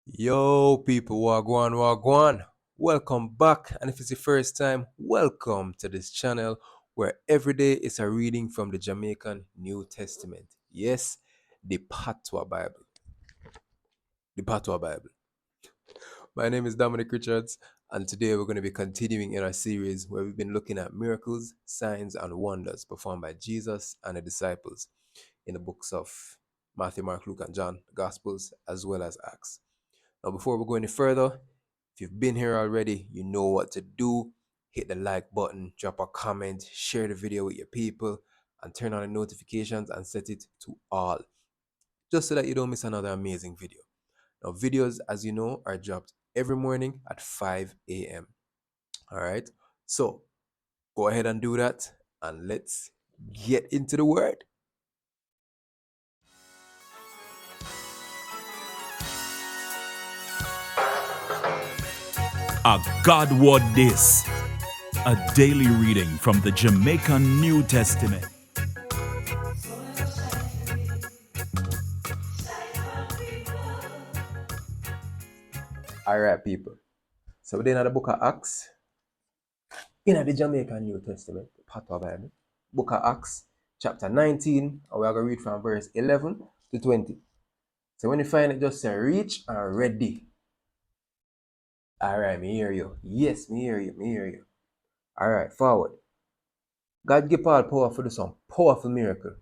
Yo, people, wagwan, wagwan. Welcome back, and if it's the first time, welcome to this channel where every day is a reading from the Jamaican New Testament. Yes, the Patois Bible. The Patois Bible. My name is Dominic Richards, and today we're going to be continuing in our series where we've been looking at miracles, signs, and wonders performed by Jesus and the disciples in the books of Matthew, Mark, Luke, and John, the Gospels, as well as Acts. Now, before we go any further, if you've been here already, you know what to do. Hit the like button, drop a comment, share the video with your people, and turn on the notifications and set it to all, just so that you don't miss another amazing video. Now, videos, as you know, are dropped every morning at 5 a.m. All right, so go ahead and do that, and let's get into the word. A God Word This, a daily reading from the Jamaican New Testament. All right, people. So we're in the book of Acts, in the Jamaican New Testament, the Patois Bible, book of Acts, chapter 19, and we're going to read from verse 11 to 20. So when you find it, just say, reach and ready. All right, me hear you. Yes, me hear you. All right, forward. God give Paul power to do some powerful miracle,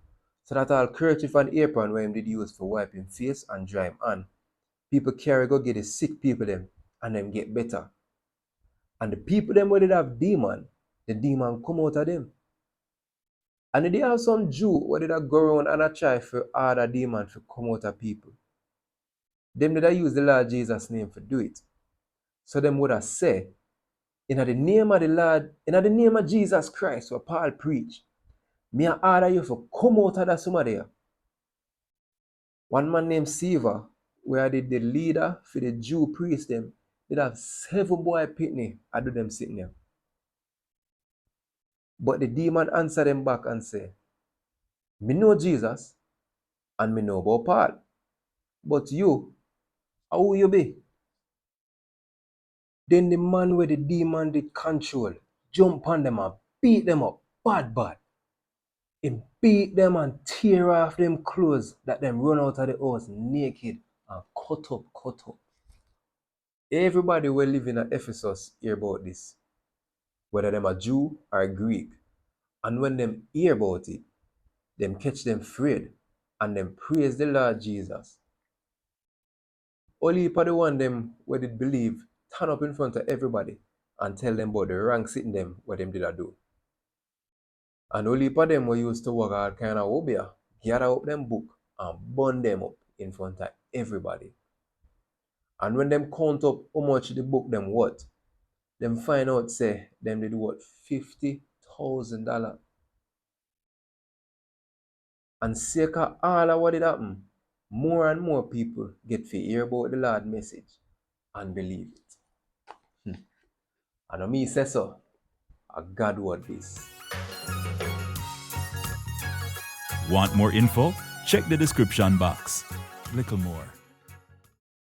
so that all kerchief and apron where him did use for wiping face and dry him hand, people carry go get the sick people them, and them get better. And the people them where did have demon, the demon come out of them. And they have some Jew where did go around and a try for other demon to come out of people. Them did use the Lord Jesus' name for do it. So them would have said, in the name of the Lord, in the name of Jesus Christ, where Paul preach, me a order you for come out of that somebody. One man named Siva, where the leader for the Jew priest them, did have 7 boy pitney, I do them sitting there. But the demon answered them back and said, me know Jesus, and me know about Paul. But you, how you be? Then the man where the demon did control, jump on them and beat them up, bad. He beat them and tear off them clothes that them run out of the house naked and cut up. Everybody will live in Ephesus hear about this, whether them a Jew or a Greek. And when them hear about it, them catch them afraid and them praise the Lord Jesus. Only for the one them where did believe turn up in front of everybody and tell them about the wrong sitting them what them did do. And only for them who used to work hard kind of obia, gather up them book and burn them up in front of everybody. And when them count up how much the book them worth, them find out say them did worth $50,000. And sake of all of what did happen, more and more people get to hear about the Lord message and believe it. And me say so, a God Word This. Want more info? Check the description box. Little more.